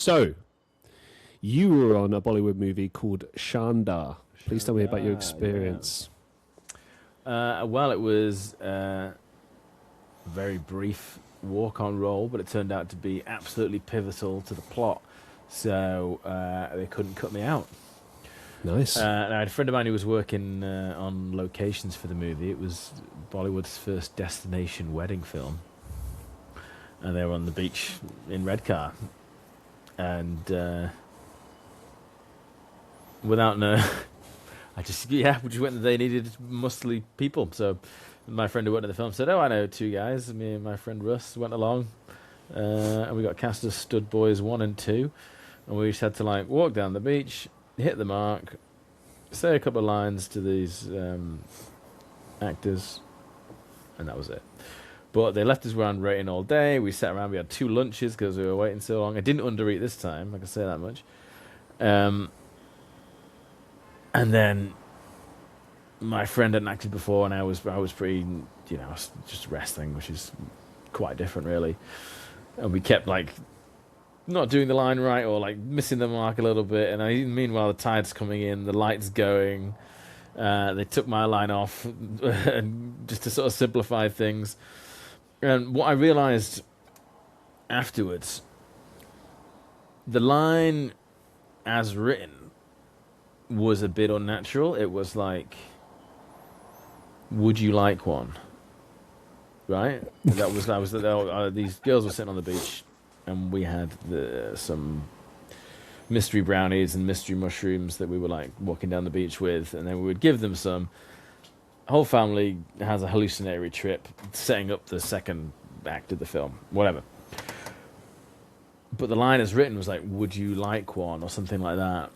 So, you were on a Bollywood movie called Shanda. Please tell me about your experience. Well, it was a very brief walk-on role, but it turned out to be absolutely pivotal to the plot. So they couldn't cut me out. Nice. I had a friend of mine who was working on locations for the movie. It was Bollywood's first destination wedding film. And they were on the beach in Redcar. And without no... we just went and they needed muscly people. So my friend who worked on the film said, I know two guys. Me and my friend Russ went along. And we got cast as stud boys 1 and 2. And we just had to walk down the beach, hit the mark, say a couple of lines to these actors, and that was it. But they left us around waiting all day. We sat around. We had 2 lunches because we were waiting so long. I didn't undereat this time. I can say that much. And then my friend hadn't acted before, and I was pretty, I was just resting, which is quite different, really. And we kept not doing the line right or missing the mark a little bit. And meanwhile, the tide's coming in, the light's going. They took my line off, and just to sort of simplify things. And what I realized afterwards, the line as written was a bit unnatural. It was would you like one? Right? These girls were sitting on the beach, and we had some mystery brownies and mystery mushrooms that we were walking down the beach with, and then we would give them some. Whole family has a hallucinatory trip setting up the second act of the film, whatever. But the line as written was would you like one, or something like that.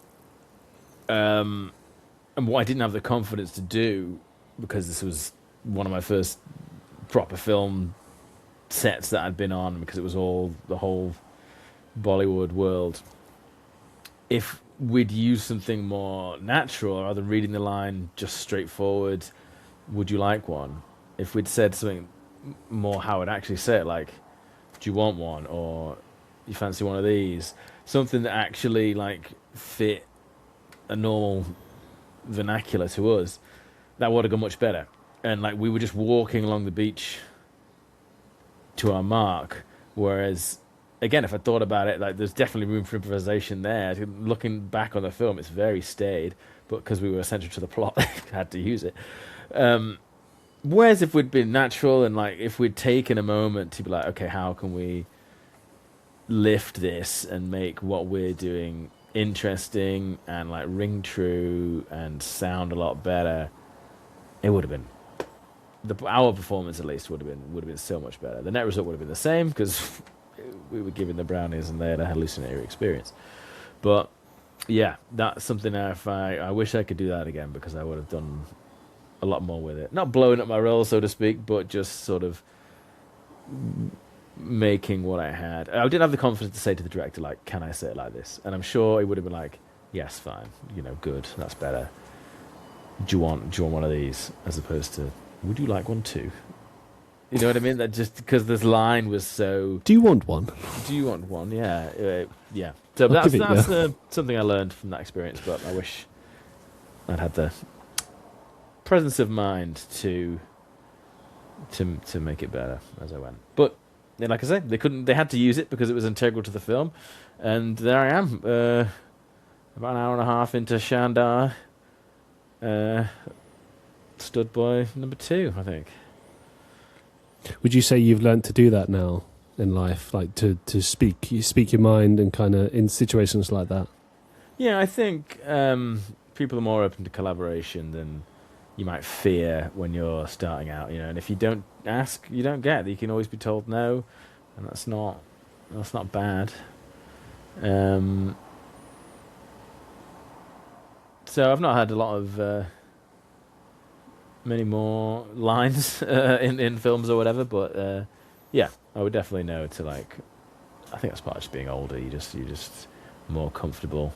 And what I didn't have the confidence to do, because this was one of my first proper film sets that I'd been on, because it was all the whole Bollywood world. If we'd use something more natural, rather than reading the line just straightforward, would you like one? If we'd said something more how I'd actually say it, do you want one, or you fancy one of these? Something that actually fit a normal vernacular to us, that would have gone much better. And we were just walking along the beach to our mark, whereas again, if I thought about it, there's definitely room for improvisation there. Looking back on the film, it's very staid, but because we were essential to the plot, I had to use it. Whereas if we'd been natural and if we'd taken a moment to be okay, how can we lift this and make what we're doing interesting and ring true and sound a lot better, it would have been our performance at least would have been so much better. The net result would have been the same because we were giving the brownies and they had a hallucinatory experience. But yeah, that's something I wish I could do that again, because I would have done a lot more with it. Not blowing up my role, so to speak, but just sort of making what I had. I didn't have the confidence to say to the director, can I say it like this? And I'm sure he would have been yes, fine, good, that's better. Do you want one of these? As opposed to, would you like one too? You know what I mean? That just because this line was so... Do you want one? Do you want one? Yeah. Yeah. So that's something I learned from that experience, but I wish I'd had the presence of mind to make it better as I went. But like I say, they had to use it because it was integral to the film. And there I am, about an hour and a half into Shandar, stud boy number 2, I think. Would you say you've learnt to do that now in life, to speak your mind and kind of in situations like that? Yeah, I think people are more open to collaboration than you might fear when you're starting out, and if you don't ask, you don't get. You can always be told no, and that's not bad. So I've not had a lot of many more lines in films or whatever, but yeah, I would definitely know to I think that's part of just being older. You're just more comfortable